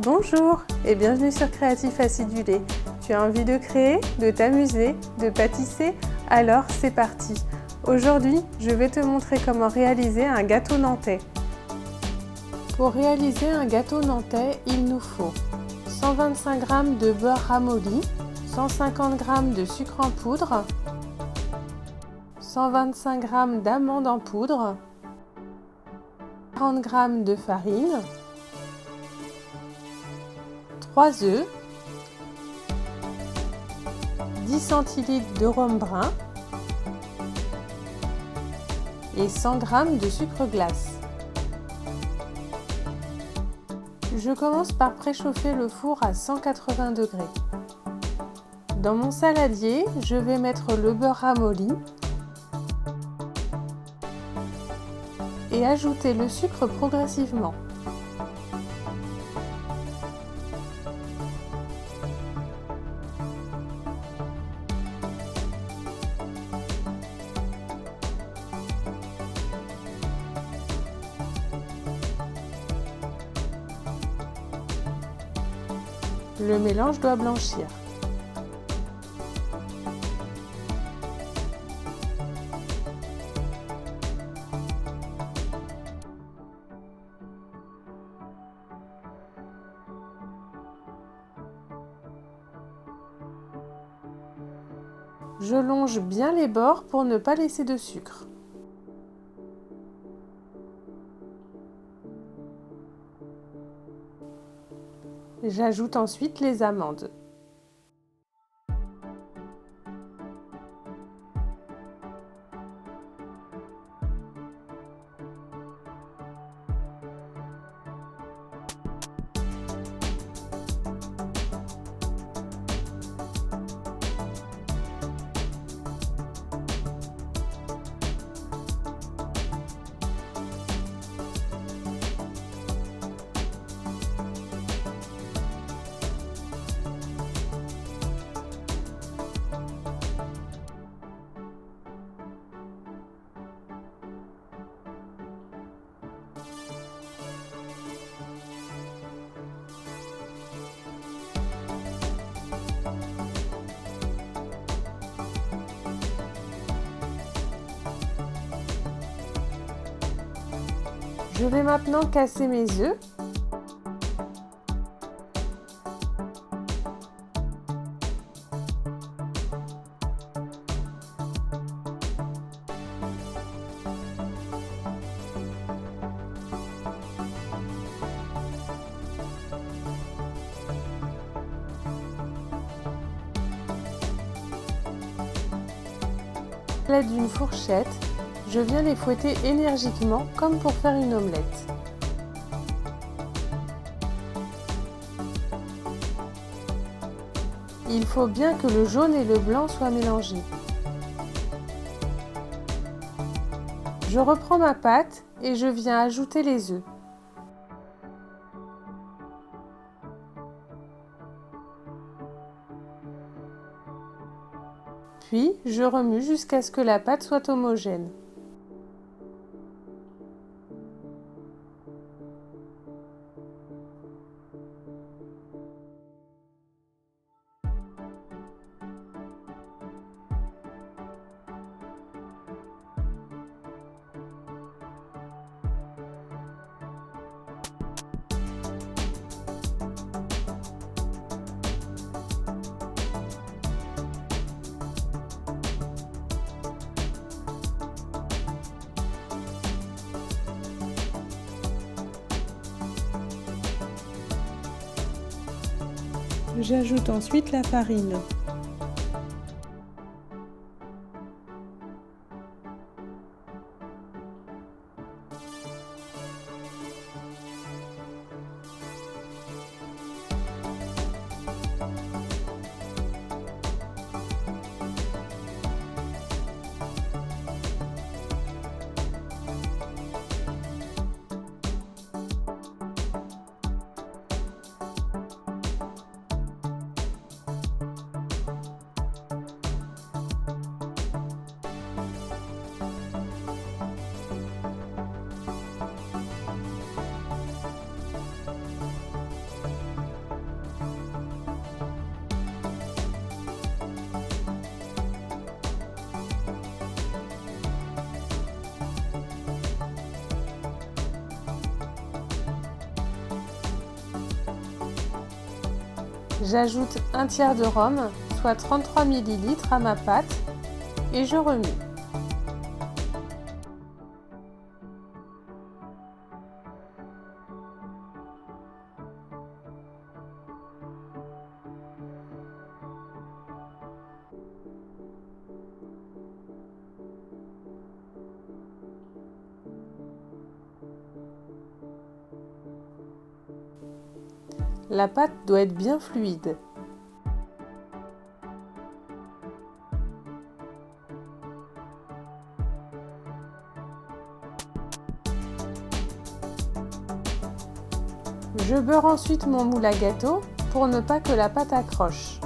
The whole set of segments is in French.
Bonjour et bienvenue sur Créatif Acidulé. Tu as envie de créer, de t'amuser, de pâtisser? Alors c'est parti! Aujourd'hui, je vais te montrer comment réaliser un gâteau nantais. Pour réaliser un gâteau nantais, il nous faut 125 g de beurre ramolli, 150 g de sucre en poudre, 125 g d'amandes en poudre, 40 g de farine, 3 œufs, 10 cl de rhum brun et 100 g de sucre glace. Je commence par préchauffer le four à 180 degrés. Dans mon saladier, je vais mettre le beurre ramolli et ajouter le sucre progressivement. Le mélange doit blanchir. Je longe bien les bords pour ne pas laisser de sucre. J'ajoute ensuite les amandes. Je vais maintenant casser mes œufs. À l'aide d'une fourchette, je viens les fouetter énergiquement comme pour faire une omelette. Il faut bien que le jaune et le blanc soient mélangés. Je reprends ma pâte et je viens ajouter les œufs. Puis, je remue jusqu'à ce que la pâte soit homogène. J'ajoute ensuite la farine. J'ajoute un tiers de rhum, soit 33 ml à ma pâte et je remue. La pâte doit être bien fluide. Je beurre ensuite mon moule à gâteau pour ne pas que la pâte accroche.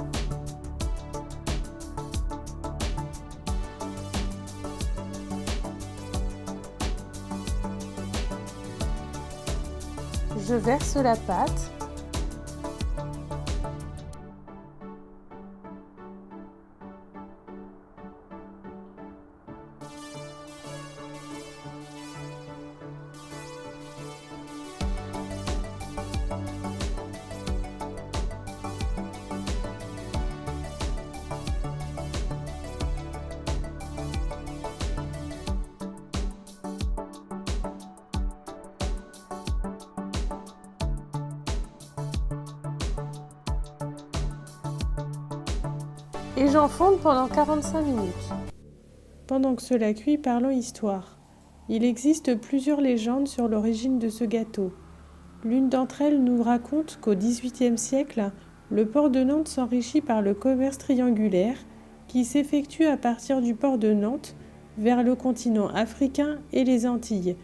Je verse la pâte. Et j'enfonde pendant 45 minutes. Pendant que cela cuit, parlons histoire. Il existe plusieurs légendes sur l'origine de ce gâteau. L'une d'entre elles nous raconte qu'au XVIIIe siècle, le port de Nantes s'enrichit par le commerce triangulaire qui s'effectue à partir du port de Nantes vers le continent africain et les Antilles.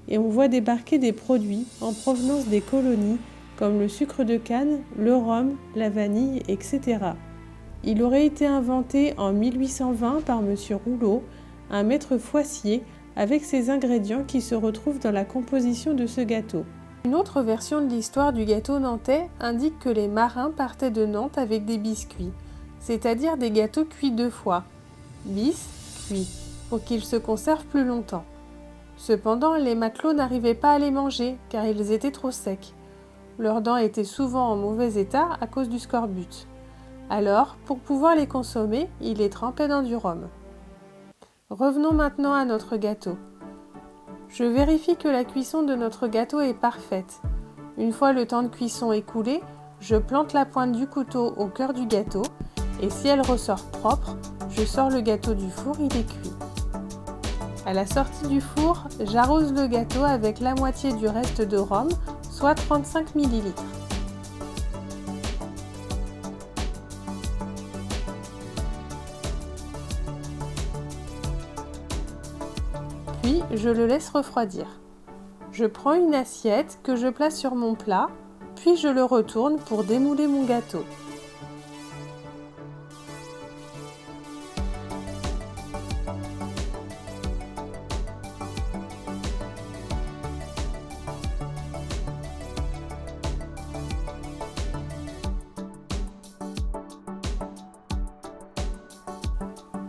Et on voit débarquer des produits en provenance des colonies comme le sucre de canne, le rhum, la vanille, etc. Il aurait été inventé en 1820 par M. Rouleau, un maître foissier, avec ses ingrédients qui se retrouvent dans la composition de ce gâteau. Une autre version de l'histoire du gâteau nantais indique que les marins partaient de Nantes avec des biscuits, c'est-à-dire des gâteaux cuits 2 fois, bis, cuit, pour qu'ils se conservent plus longtemps. Cependant, les matelots n'arrivaient pas à les manger car ils étaient trop secs. Leurs dents étaient souvent en mauvais état à cause du scorbut. Alors, pour pouvoir les consommer, ils les trempaient dans du rhum. Revenons maintenant à notre gâteau. Je vérifie que la cuisson de notre gâteau est parfaite. Une fois le temps de cuisson écoulé, je plante la pointe du couteau au cœur du gâteau et si elle ressort propre, je sors le gâteau du four, il est cuit. À la sortie du four, j'arrose le gâteau avec la moitié du reste de rhum, soit 35 ml. Puis, je le laisse refroidir. Je prends une assiette que je place sur mon plat, puis je le retourne pour démouler mon gâteau.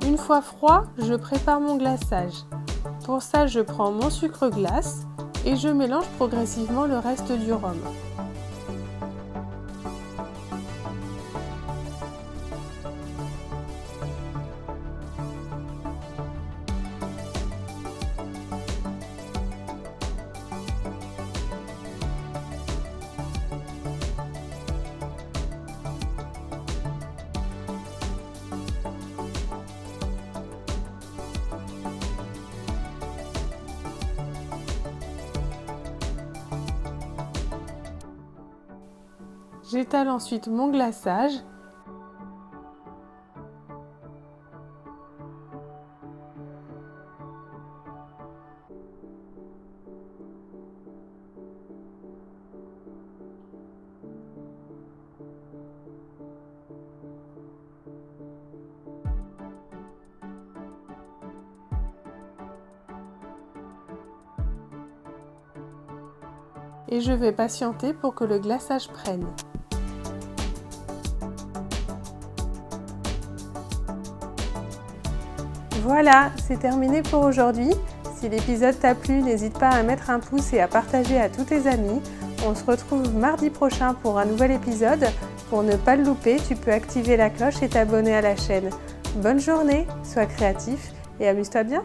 Une fois froid, je prépare mon glaçage. Pour ça, je prends mon sucre glace et je mélange progressivement le reste du rhum. J'étale ensuite mon glaçage. Et je vais patienter pour que le glaçage prenne. Voilà, c'est terminé pour aujourd'hui. Si l'épisode t'a plu, n'hésite pas à mettre un pouce et à partager à tous tes amis. On se retrouve mardi prochain pour un nouvel épisode. Pour ne pas le louper, tu peux activer la cloche et t'abonner à la chaîne. Bonne journée, sois créatif et amuse-toi bien!